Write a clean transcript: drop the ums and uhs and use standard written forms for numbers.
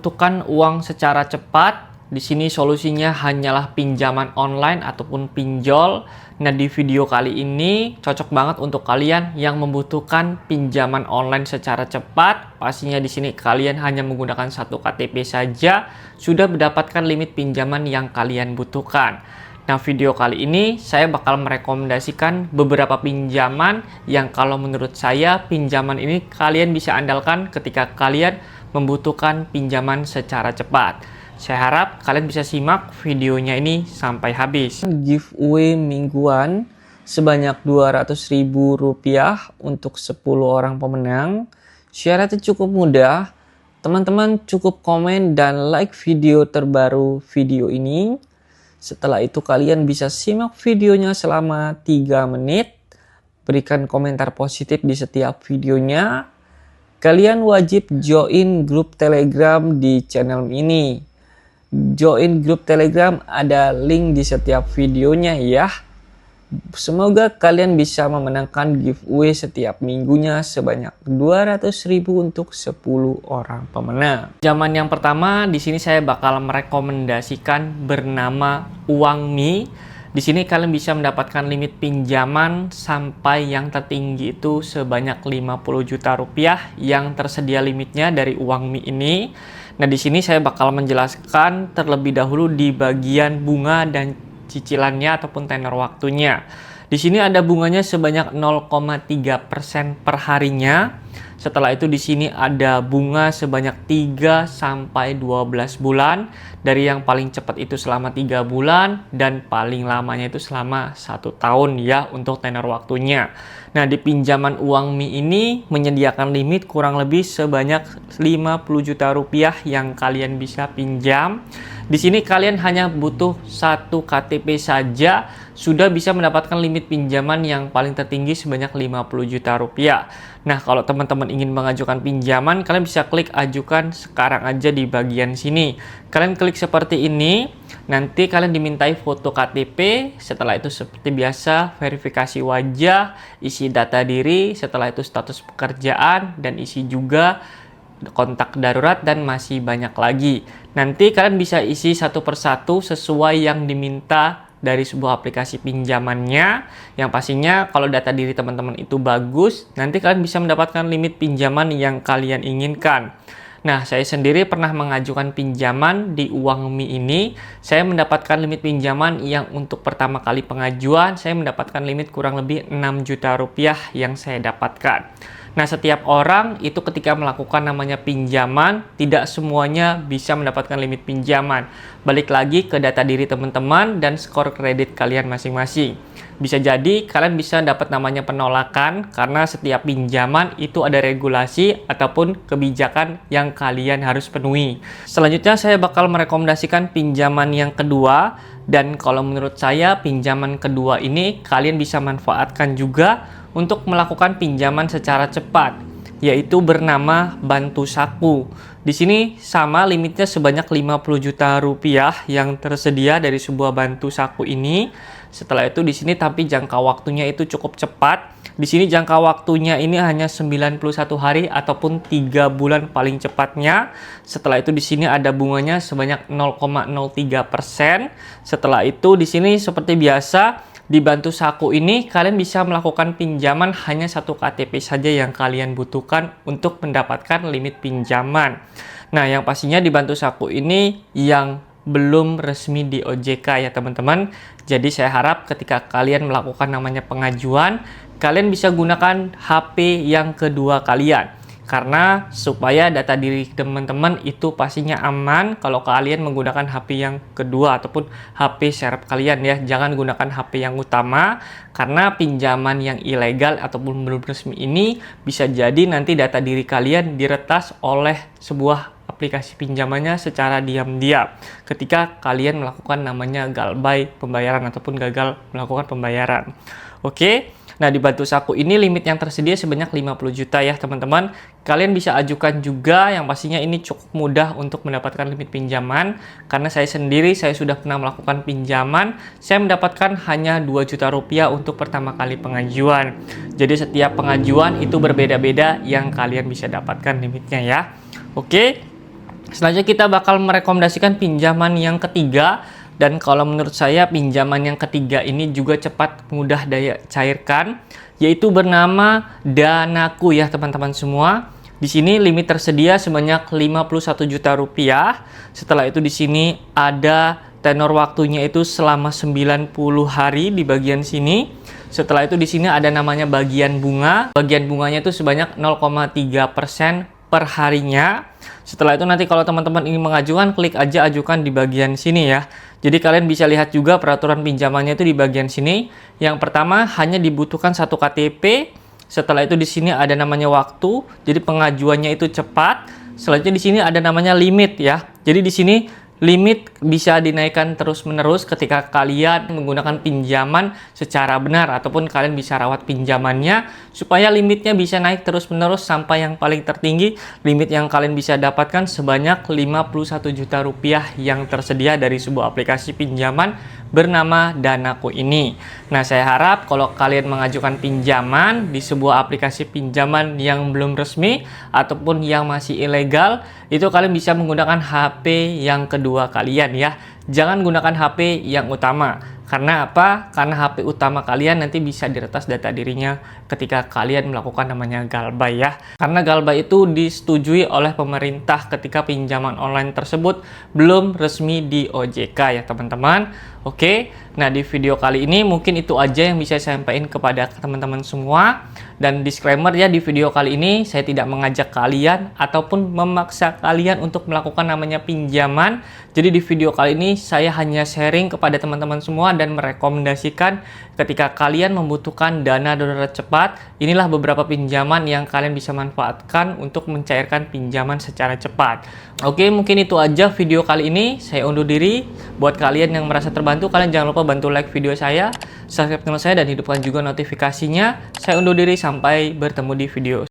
Membutuhkan uang secara cepat. Di sini solusinya hanyalah pinjaman online ataupun pinjol. Nah, di video kali ini cocok banget untuk kalian yang membutuhkan pinjaman online secara cepat. Pastinya di sini kalian hanya menggunakan satu KTP saja sudah mendapatkan limit pinjaman yang kalian butuhkan. Nah, video kali ini saya bakal merekomendasikan beberapa pinjaman yang kalau menurut saya pinjaman ini kalian bisa andalkan ketika kalian membutuhkan pinjaman secara cepat. Saya harap kalian bisa simak videonya ini sampai habis. Giveaway mingguan sebanyak Rp200.000 untuk 10 orang pemenang. Syaratnya cukup mudah. Teman-teman cukup komen dan like video terbaru video ini. Setelah itu kalian bisa simak videonya selama 3 menit. Berikan komentar positif di setiap videonya. Kalian wajib join grup Telegram di channel ini. Join grup Telegram ada link di setiap videonya ya. Semoga kalian bisa memenangkan giveaway setiap minggunya sebanyak Rp200.000 untuk 10 orang pemenang. Pinjaman yang pertama di sini saya bakal merekomendasikan bernama Uangmi. Di sini kalian bisa mendapatkan limit pinjaman sampai yang tertinggi itu sebanyak Rp50 juta yang tersedia limitnya dari Uangmi ini. Nah, di sini saya bakal menjelaskan terlebih dahulu di bagian bunga dan cicilannya ataupun tenor waktunya. Di sini ada bunganya sebanyak 0,3% per harinya. Setelah itu di sini ada bunga sebanyak 3 sampai 12 bulan. Dari yang paling cepat itu selama 3 bulan dan paling lamanya itu selama 1 tahun ya untuk tenor waktunya. Nah, di pinjaman Uangmi ini menyediakan limit kurang lebih sebanyak Rp50 juta yang kalian bisa pinjam. Di sini kalian hanya butuh satu KTP saja sudah bisa mendapatkan limit pinjaman yang paling tertinggi sebanyak Rp50 juta. Nah, kalau teman-teman ingin mengajukan pinjaman, kalian bisa klik ajukan sekarang aja di bagian sini. Kalian klik seperti ini, nanti kalian dimintai foto KTP, setelah itu seperti biasa verifikasi wajah, isi data diri, setelah itu status pekerjaan, dan isi juga kontak darurat dan masih banyak lagi. Nanti kalian bisa isi satu persatu sesuai yang diminta dari sebuah aplikasi pinjamannya. Yang pastinya kalau data diri teman-teman itu bagus, nanti kalian bisa mendapatkan limit pinjaman yang kalian inginkan. Nah, saya sendiri pernah mengajukan pinjaman di Uangmi ini. Saya mendapatkan limit pinjaman yang untuk pertama kali pengajuan, saya mendapatkan limit kurang lebih Rp6 juta yang saya dapatkan. Nah, setiap orang itu ketika melakukan namanya pinjaman, tidak semuanya bisa mendapatkan limit pinjaman. Balik lagi ke data diri teman-teman dan skor kredit kalian masing-masing. Bisa jadi kalian bisa dapat namanya penolakan karena setiap pinjaman itu ada regulasi ataupun kebijakan yang kalian harus penuhi. Selanjutnya saya bakal merekomendasikan pinjaman yang kedua. Dan kalau menurut saya pinjaman kedua ini kalian bisa manfaatkan juga untuk melakukan pinjaman secara cepat, yaitu bernama Bantu Saku. Di sini sama limitnya sebanyak Rp50 juta yang tersedia dari sebuah Bantu Saku ini. Setelah itu di sini tapi jangka waktunya itu cukup cepat. Di sini jangka waktunya ini hanya 91 hari ataupun 3 bulan paling cepatnya. Setelah itu di sini ada bunganya sebanyak 0,03%. Setelah itu di sini seperti biasa di Bantu Saku ini kalian bisa melakukan pinjaman hanya satu KTP saja yang kalian butuhkan untuk mendapatkan limit pinjaman. Nah, yang pastinya di Bantu Saku ini yang belum resmi di OJK ya teman-teman. Jadi saya harap ketika kalian melakukan namanya pengajuan, kalian bisa gunakan HP yang kedua kalian. Karena supaya data diri teman-teman itu pastinya aman kalau kalian menggunakan HP yang kedua ataupun HP serep kalian ya. Jangan gunakan HP yang utama karena pinjaman yang ilegal ataupun belum resmi ini bisa jadi nanti data diri kalian diretas oleh sebuah aplikasi pinjamannya secara diam-diam ketika kalian melakukan namanya galbay pembayaran ataupun gagal melakukan pembayaran. Oke. Nah, di Bantu Saku ini limit yang tersedia sebanyak 50 juta ya teman-teman. Kalian bisa ajukan juga, yang pastinya ini cukup mudah untuk mendapatkan limit pinjaman. Karena saya sendiri, saya sudah pernah melakukan pinjaman. Saya mendapatkan hanya Rp2 juta untuk pertama kali pengajuan. Jadi setiap pengajuan itu berbeda-beda yang kalian bisa dapatkan limitnya ya. Oke. Selanjutnya kita bakal merekomendasikan pinjaman yang ketiga, dan kalau menurut saya pinjaman yang ketiga ini juga cepat mudah daya cairkan, yaitu bernama Danaku ya teman-teman semua. Di sini limit tersedia sebanyak 51 juta rupiah. Setelah itu di sini ada tenor waktunya itu selama 90 hari di bagian sini. Setelah itu di sini ada namanya bagian bunga. Bagian bunganya itu sebanyak 0,3% per harinya. Setelah itu nanti kalau teman-teman ingin mengajukan, klik aja ajukan di bagian sini ya. Jadi kalian bisa lihat juga peraturan pinjamannya itu di bagian sini. Yang pertama hanya dibutuhkan 1 KTP. Setelah itu di sini ada namanya waktu. Jadi pengajuannya itu cepat. Selanjutnya di sini ada namanya limit ya. Jadi di sini limit bisa dinaikkan terus-menerus ketika kalian menggunakan pinjaman secara benar, ataupun kalian bisa rawat pinjamannya supaya limitnya bisa naik terus-menerus sampai yang paling tertinggi limit yang kalian bisa dapatkan sebanyak 51 juta rupiah yang tersedia dari sebuah aplikasi pinjaman bernama Danaku ini. Nah, saya harap kalau kalian mengajukan pinjaman di sebuah aplikasi pinjaman yang belum resmi ataupun yang masih ilegal, itu kalian bisa menggunakan HP yang kedua kalian ya. Jangan gunakan HP yang utama. Karena apa? Karena HP utama kalian nanti bisa diretas data dirinya ketika kalian melakukan namanya galbay ya. Karena galbay itu disetujui oleh pemerintah ketika pinjaman online tersebut belum resmi di OJK ya teman-teman. Oke, nah di video kali ini mungkin itu aja yang bisa saya sampaikan kepada teman-teman semua. Dan disclaimer ya, di video kali ini saya tidak mengajak kalian ataupun memaksa kalian untuk melakukan namanya pinjaman. Jadi di video kali ini saya hanya sharing kepada teman-teman semua dan merekomendasikan ketika kalian membutuhkan dana darurat cepat, inilah beberapa pinjaman yang kalian bisa manfaatkan untuk mencairkan pinjaman secara cepat. Oke, mungkin itu aja video kali ini. Saya undur diri. Buat kalian yang merasa terbantu, kalian jangan lupa bantu like video saya, subscribe channel saya, dan hidupkan juga notifikasinya. Saya undur diri, sampai bertemu di video